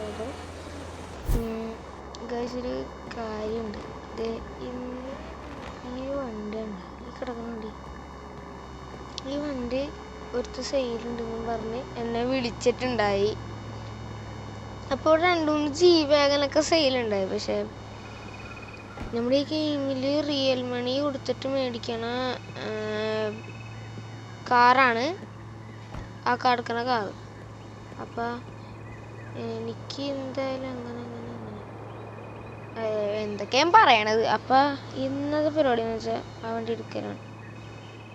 സ്വാഗതം. ഗൈസ്, ഒരു കാര്യമുണ്ട്. ഇത് ഈ വണ്ടി ഉണ്ട്, ഈ കിടക്കുന്ന വണ്ടി. ഈ വണ്ടി ഒരുത്ത സെയിലുണ്ടെന്ന് പറഞ്ഞ് എന്നെ വിളിച്ചിട്ടുണ്ടായി. അപ്പോൾ 2-3 G-Wagon സെയിലുണ്ടായി. പക്ഷെ നമ്മുടെ ഈ ഗെയിമിൽ റിയൽ മണി കൊടുത്തിട്ട് മേടിക്കണ കാറാണ് ആ കിടക്കണ കാറ്. അപ്പം എനിക്ക് എന്തായാലും അങ്ങനെ എന്തൊക്കെയാണ് പറയണത്. അപ്പം ഇന്നത്തെ പരിപാടി എന്ന് വെച്ചാൽ ആ വണ്ടി എടുക്കലാണ്.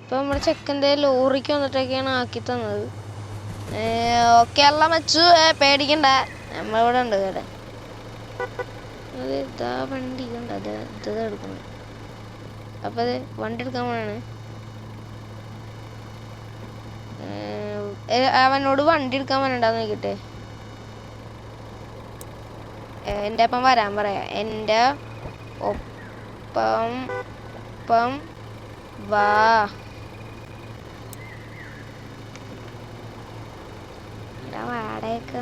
ഇപ്പം നമ്മുടെ ചെക്കൻ്റെ ലോറിക്ക് വന്നിട്ടൊക്കെയാണ് ആക്കി തന്നത്. ഓക്കെ അല്ല മച്ചു, പേടിക്കണ്ട, നമ്മളിവിടെ ഉണ്ട് കേട്ടെ. അത് ഇതാ വണ്ടി ഉണ്ട്, അത് ഇത് എടുക്കണം. അപ്പം അത് വണ്ടി എടുക്കാൻ പോവാണ്. അവനോട് വണ്ടി എടുക്കാൻ വേണ്ടാന്ന് നോക്കിട്ടെ. എൻ്റെ ഒപ്പം വരാൻ പറയാ. എൻ്റെ ഒപ്പം വാ. വാടകയൊക്കെ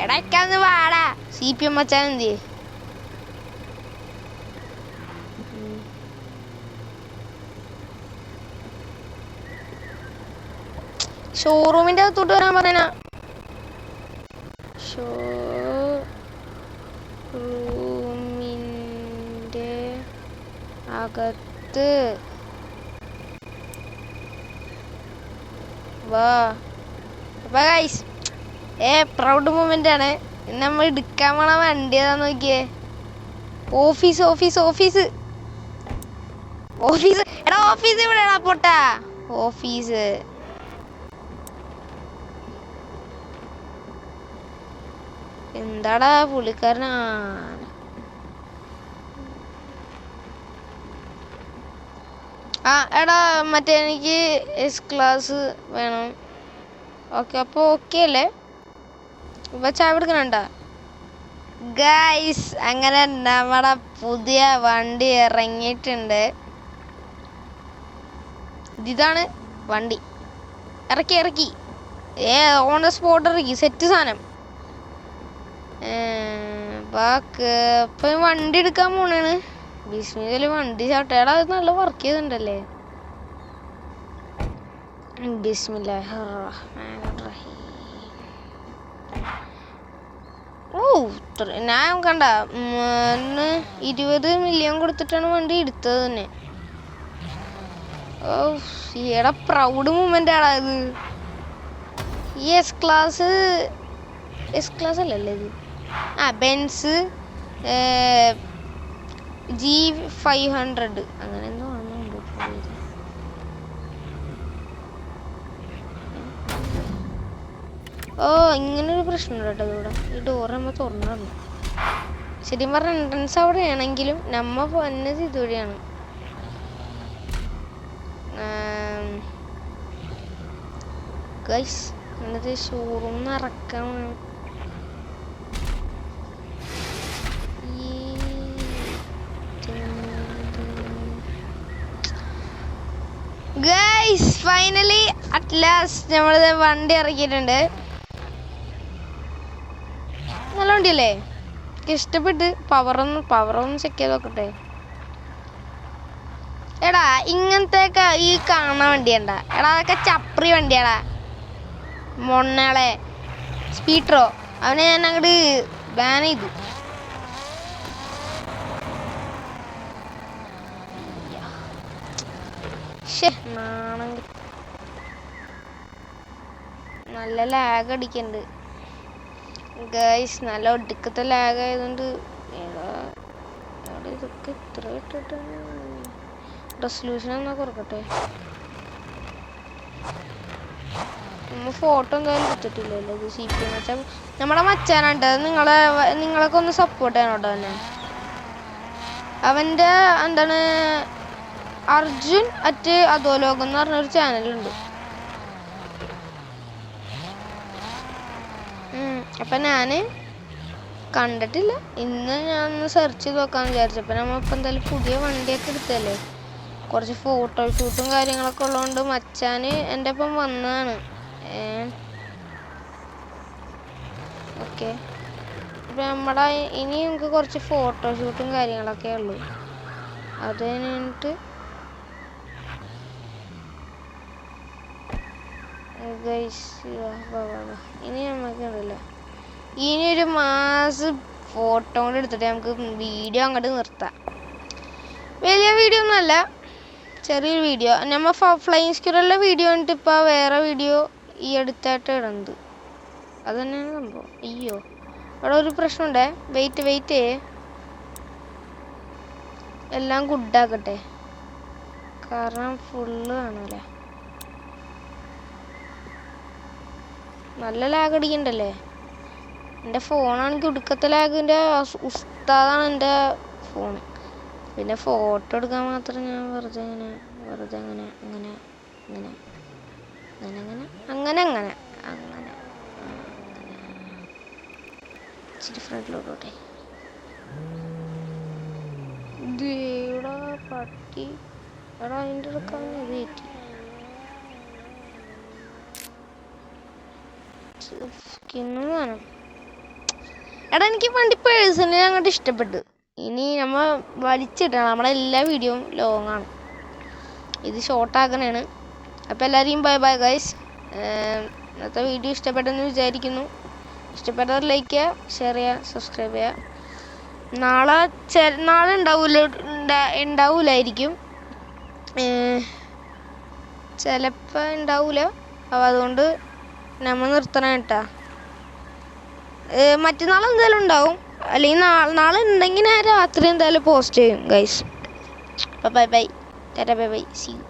എടയ്ക്കാന്ന് വാടാ. CPM വച്ചാൽ എന്തി ഷോറൂമിന്റെ അകത്തോട്ട് വരാൻ പറഞ്ഞ. ഷോറൂമിന്റെ അകത്ത് വാ. അപ്പൊ ഗൈസ്, പ്രൗഡ് മൂമെന്റ് ആണ്. നമ്മൾ എടുക്കാൻ പോണ വണ്ടി ഏതാ നോക്കിയേ. Office office office office. എടാ ഓഫീസ് ഇവിടെയാണോ പൊട്ടാ? ഓഫീസ് എന്താടാ പുള്ളിക്കാരനാ? എടാ മറ്റേ എനിക്ക് S-Class വേണം. ഓക്കെ, അപ്പോൾ ഓക്കെ അല്ലേ? ഇപ്പം ചായ എടുക്കണണ്ട ഗൈസ്. അങ്ങനെ നമ്മുടെ പുതിയ വണ്ടി ഇറങ്ങിയിട്ടുണ്ട്. ഇതാണ് വണ്ടി. ഇറക്കി ഓൺ ദ സ്പോട്ട് ഇറക്കി. സെറ്റ് സാധനം. ഇപ്പം വണ്ടി എടുക്കാൻ പോണാണ്. ബിസ്മിയിൽ വണ്ടി ചവിട്ടേടാ. അത് നല്ല വർക്ക് ചെയ്തിട്ടുണ്ടല്ലേ. ബിസ്മില്ലാഹിർറഹ്മാനിർറഹീം. ഞാൻ കണ്ട 20 മില്യൺ കൊടുത്തിട്ടാണ് വണ്ടി എടുത്തത് തന്നെ. ഈടെ പ്രൗഡ് മൂമെന്റ് ആടാ ഇത്. ഈ S-Class അല്ലല്ലേ ഇത്? ബെൻസ് G500 അങ്ങനെ എന്തോ ആണെന്നുണ്ട്. ഇങ്ങനൊരു പ്രശ്നമുണ്ട് കേട്ടോ ഇവിടെ. ഈ ഡോറ് നമ്മൾ തുറന്നു. ശരിക്കും പറഞ്ഞ എൻട്രൻസ് അവിടെ ആണെങ്കിലും നമ്മ വന്നത് ഇതുവഴിയാണ്. ഗൈസ്, എന്നിട്ട് ഷോറൂം ഇറക്കാൻ ഗൈസ്. ഫൈനലി അറ്റ് ലാസ്റ്റ് നമ്മളിത് വണ്ടി ഇറക്കിയിട്ടുണ്ട്. നല്ല വണ്ടിയല്ലേ? ഇഷ്ടപ്പെട്ട്. പവറൊന്ന് ചെക്ക് ചെയ്ത് നോക്കട്ടെ. എടാ ഇങ്ങനത്തെയൊക്കെ ഈ കാണുന്ന വണ്ടിയണ്ട എടാ, അതൊക്കെ ചപ്രി വണ്ടിയാടാ. മൊണ്ണളെ സ്പീഡ്രോ അവനെ ഞാൻ അങ്ങോട്ട് ബാൻ ചെയ്തു. നല്ല ലാഗ് അടിക്കണ്ട് ഗൈസ്. നല്ല ഒടുക്കത്തെ ലാഗ് ആയതുകൊണ്ട് ഇതൊക്കെ ഇത്ര ഇട്ടിട്ടാണ്. റെസല്യൂഷൻ എന്നാ കുറക്കട്ടെ. നമ്മൾ ഫോട്ടോ എന്തായാലും എടുത്തിട്ടില്ലല്ലോ. ഇത് CPM വെച്ചാൽ നമ്മുടെ മച്ചാനുണ്ട്. നിങ്ങളൊക്കെ ഒന്ന് സപ്പോർട്ട് ചെയ്യണോട്ടോ തന്നെ. അവൻ്റെ എന്താണ് അർജുൻ @അധോലോകം എന്ന് പറഞ്ഞൊരു ചാനലുണ്ട്. അപ്പം ഞാൻ കണ്ടിട്ടില്ല. ഇന്ന് ഞാൻ ഒന്ന് സെർച്ച് ചെയ്ത് നോക്കാമെന്ന് വിചാരിച്ചപ്പോൾ നമ്മളിപ്പോൾ എന്തായാലും പുതിയ വണ്ടിയൊക്കെ എടുത്തല്ലേ. കുറച്ച് ഫോട്ടോഷൂട്ടും കാര്യങ്ങളൊക്കെ ഉള്ളതുകൊണ്ട് മച്ചാൻ എൻ്റെ ഒപ്പം വന്നതാണ്. ഓക്കെ, ഇപ്പം നമ്മുടെ ഇനി നമുക്ക് കുറച്ച് ഫോട്ടോഷൂട്ടും കാര്യങ്ങളൊക്കെ ഉള്ളൂ. അത് കഴിഞ്ഞിട്ട് ഇനി നമുക്കുണ്ടല്ലോ ഇനി ഒരു മാസം ഫോട്ടോ കൊണ്ട് എടുത്തിട്ട് നമുക്ക് വീഡിയോ അങ്ങോട്ട് നിർത്താം. വലിയ വീഡിയോ ഒന്നുമല്ല, ചെറിയൊരു വീഡിയോ. നമ്മൾ ഫ്ലൈയിങ് സ്ക്യൂറിലെ വീഡിയോ കണ്ടിട്ട് ഇപ്പോൾ വേറെ വീഡിയോ ഈ അടുത്തായിട്ട് ഇടുന്നത് അത് തന്നെയാണ് സംഭവം. അയ്യോ, അവിടെ ഒരു പ്രശ്നമുണ്ടേ. വെയിറ്റ് എല്ലാം ഗുഡാക്കട്ടെ, കാരണം ഫുള്ള് കാണൂലേ. നല്ല ലാഗ് അടിക്കണ്ടല്ലേ. എൻ്റെ ഫോണാണെങ്കിൽ ഒടുക്കത്തെ ലാഗിൻ്റെ ഉസ്താദാണ് എൻ്റെ ഫോൺ. പിന്നെ ഫോട്ടോ എടുക്കാൻ മാത്രം ഞാൻ വെറുതെ അങ്ങനെ ഇച്ചിരി ഫ്രണ്ടിലോട്ടെ. ഇവിടെ പട്ടി എടാ അതിൻ്റെ എടുക്കാൻ ഇത് കയറ്റി. സ്കിന്ന് വേണം എടാ. എനിക്ക് വണ്ടി പേഴ്സണലി അങ്ങോട്ട് ഇഷ്ടപ്പെട്ടു. ഇനി നമ്മൾ വലിച്ചിടണം. നമ്മുടെ എല്ലാ വീഡിയോയും ലോങ്ങാണ്, ഇത് ഷോർട്ടാക്കണേണ്. അപ്പോൾ എല്ലാവരെയും ബൈ ബൈ ഗൈസ്. ഇന്നത്തെ വീഡിയോ ഇഷ്ടപ്പെട്ടെന്ന് വിചാരിക്കുന്നു. ഇഷ്ടപ്പെട്ടവർ ലൈക്ക് ചെയ്യുക, ഷെയർ ചെയ്യുക, സബ്സ്ക്രൈബ് ചെയ്യുക. നാളെ ഉണ്ടാവൂലായിരിക്കും, ചിലപ്പോൾ ഉണ്ടാവൂല. അപ്പോൾ അതുകൊണ്ട് നമ്മൾ നിർത്തണം കേട്ടാ. മറ്റന്നാൾ എന്തായാലും ഉണ്ടാവും, അല്ലെങ്കിൽ നാളെ ഉണ്ടെങ്കിൽ ഞാൻ രാത്രി എന്തായാലും പോസ്റ്റ് ചെയ്യും ഗൈസ്. അപ്പോൾ bye bye, tata, bye bye, see U.